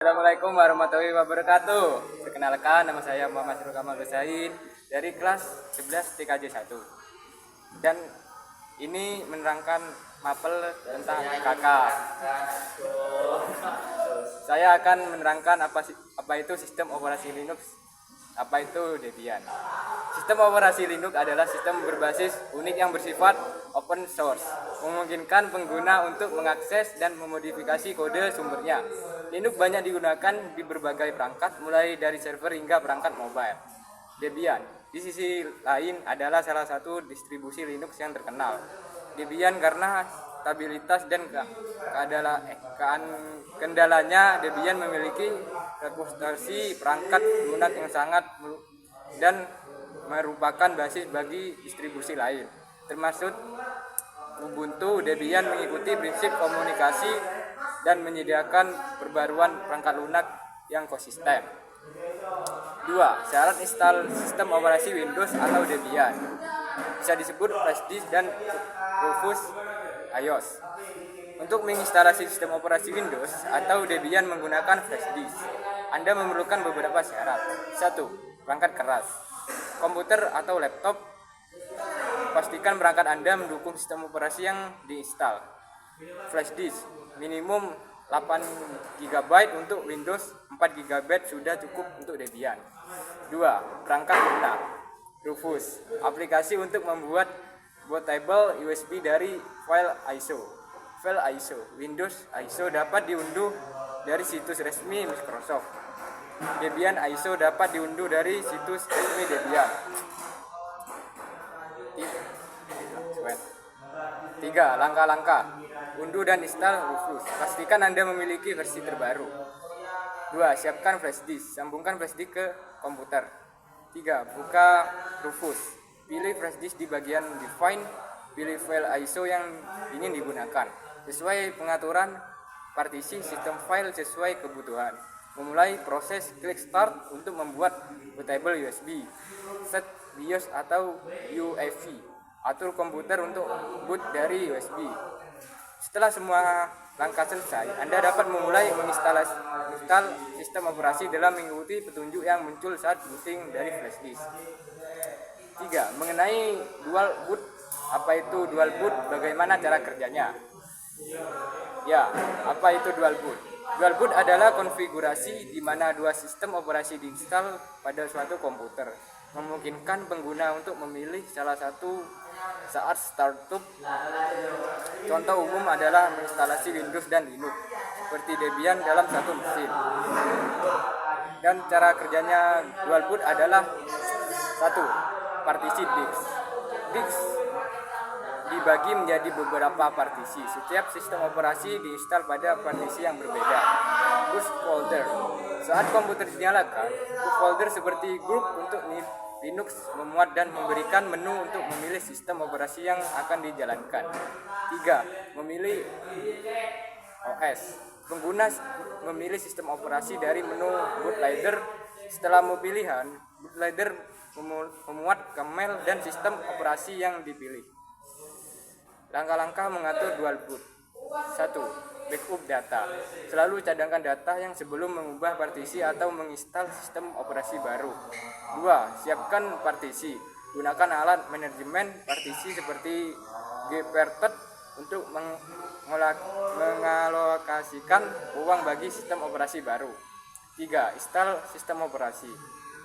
Assalamualaikum warahmatullahi wabarakatuh. Perkenalkan, nama saya Muhammad Kamal Besain dari kelas 11 TKJ 1. Dan ini menerangkan mapel tentang KK. Saya akan menerangkan apa itu sistem operasi Linux, apa itu Debian. Sistem operasi Linux adalah sistem berbasis Unix yang bersifat open source, memungkinkan pengguna untuk mengakses dan memodifikasi kode sumbernya. Linux banyak digunakan di berbagai perangkat, mulai dari server hingga perangkat mobile. Debian, di sisi lain, adalah salah satu distribusi Linux yang terkenal. Debian karena stabilitas dan kendalanya, Debian memiliki repository perangkat lunak yang sangat dan merupakan basis bagi distribusi lain, termasuk Ubuntu. Debian mengikuti prinsip komunikasi dan menyediakan perbaruan perangkat lunak yang konsisten. 2. Syarat install sistem operasi Windows atau Debian. Bisa disebut flash disk dan Rufus iOS. Untuk menginstalasi sistem operasi Windows atau Debian menggunakan flash disk, Anda memerlukan beberapa syarat. 1. Perangkat keras. Komputer atau laptop, pastikan perangkat Anda mendukung sistem operasi yang diinstal. Flash disk, minimum 8 GB untuk Windows, 4 GB sudah cukup untuk Debian. 2. Perangkat lunak. Rufus, aplikasi untuk membuat bootable USB dari file ISO. File ISO, Windows ISO dapat diunduh dari situs resmi Microsoft. Debian ISO dapat diunduh dari situs resmi Debian. 3. Langkah-langkah unduh dan install Rufus. Pastikan Anda memiliki versi terbaru. 2. Siapkan flash disk. Sambungkan flash disk ke komputer. 3. Buka Rufus. Pilih flash disk di bagian Define. Pilih file ISO yang ingin digunakan. Sesuai pengaturan partisi sistem file sesuai kebutuhan. Memulai proses klik start untuk membuat bootable USB. Set BIOS atau UEFI. Atur komputer untuk boot dari USB. Setelah semua langkah selesai, Anda dapat memulai menginstal sistem operasi dalam mengikuti petunjuk yang muncul saat booting dari flash disk. 3. Mengenai dual boot. Apa itu dual boot? Bagaimana cara kerjanya? Ya, apa itu dual boot? Dual boot adalah konfigurasi di mana dua sistem operasi diinstal pada suatu komputer, memungkinkan pengguna untuk memilih salah satu saat startup. Contoh umum adalah menginstalasi Windows dan Linux, seperti Debian dalam satu mesin. Dan cara kerjanya dual boot adalah 1. Partisi disk. Disk dibagi menjadi beberapa partisi. Setiap sistem operasi diinstal pada partisi yang berbeda. Boot folder. Saat komputer dinyalakan, boot folder seperti grup untuk Linux memuat dan memberikan menu untuk memilih sistem operasi yang akan dijalankan. 3. Memilih OS. Pengguna memilih sistem operasi dari menu bootloader. Setelah pemilihan, bootloader memuat kernel dan sistem operasi yang dipilih. Langkah-langkah mengatur dual boot. 1. Backup data. Selalu cadangkan data yang sebelum mengubah partisi atau menginstal sistem operasi baru. 2. Siapkan partisi. Gunakan alat manajemen partisi seperti gparted untuk mengalokasikan uang bagi sistem operasi baru. 3. Install sistem operasi.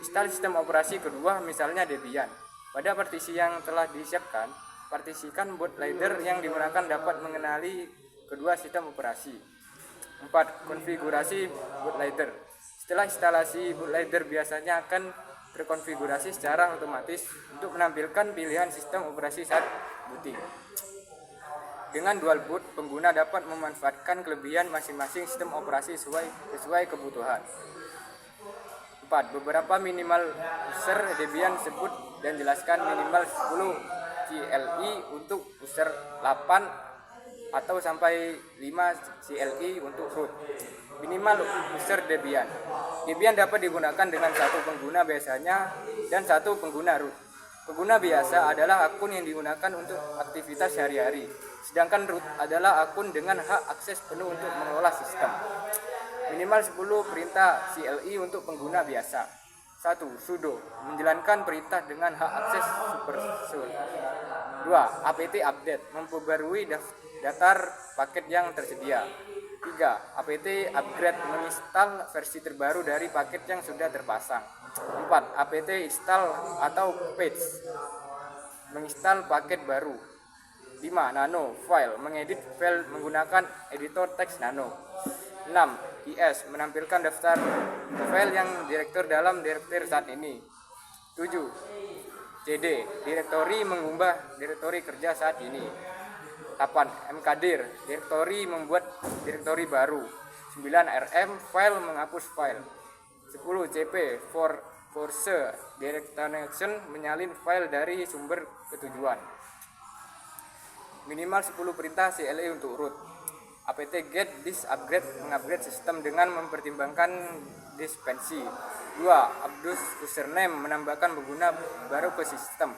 Install sistem operasi kedua, misalnya Debian. Pada partisi yang telah disiapkan, partisikan bootloader yang digunakan dapat mengenali kedua sistem operasi. 4. Konfigurasi bootloader. Setelah instalasi, bootloader biasanya akan terkonfigurasi secara otomatis untuk menampilkan pilihan sistem operasi saat booting. Dengan dual boot, pengguna dapat memanfaatkan kelebihan masing-masing sistem operasi sesuai kebutuhan. 4. Beberapa minimal user Debian sebut dan jelaskan minimal 10 CLI untuk user 8 atau sampai 5 CLI untuk root. Minimal user Debian. Debian dapat digunakan dengan satu pengguna biasanya dan satu pengguna root. Pengguna biasa adalah akun yang digunakan untuk aktivitas sehari-hari, sedangkan root adalah akun dengan hak akses penuh untuk mengelola sistem. Minimal 10 perintah CLI untuk pengguna biasa. 1. Sudo, menjalankan perintah dengan hak akses supersur. 2. apt update, memperbarui daftar paket yang tersedia. 3. apt upgrade, menginstal versi terbaru dari paket yang sudah terpasang. 4. apt install atau patch, menginstal paket baru. 5. Nano file, mengedit file menggunakan editor teks Nano. 6. IS, menampilkan daftar file yang direktur dalam direktur saat ini. 7. CD, direktori mengubah direktori kerja saat ini. 8. mkdir, direktori membuat direktori baru. 9. rm, file menghapus file. 10. cp, force direction, menyalin file dari sumber ketujuan. Minimal 10 perintah CLI untuk root. apt get disk upgrade, mengupgrade sistem dengan mempertimbangkan dispensi. 2. Abdus username, menambahkan pengguna baru ke sistem.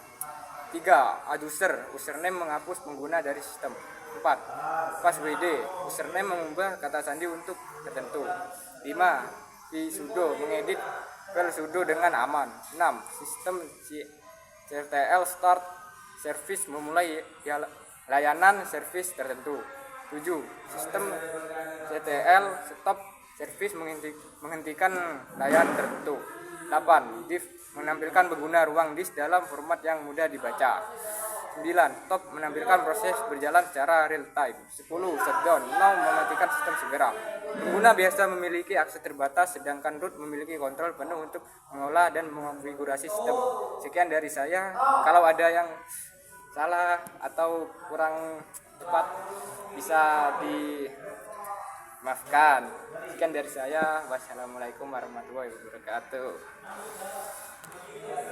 3. Aduser, username menghapus pengguna dari sistem. 4. Passwd, username mengubah kata sandi untuk tertentu. 5. vsudo, mengedit file sudo dengan aman. 6. Sistem CTL start service, memulai layanan service tertentu. 7. Sistem CTL stop service, menghentikan layanan tertentu. 8. Div, menampilkan pengguna ruang disk dalam format yang mudah dibaca. 9. Top, menampilkan proses berjalan secara real time. 10. Shutdown, now, mematikan sistem segera. Pengguna biasa memiliki akses terbatas, sedangkan root memiliki kontrol penuh untuk mengolah dan mengonfigurasi sistem. Sekian dari saya. Kalau ada yang salah atau kurang tepat bisa dimaafkan. Sekian dari saya. Wassalamualaikum warahmatullahi wabarakatuh.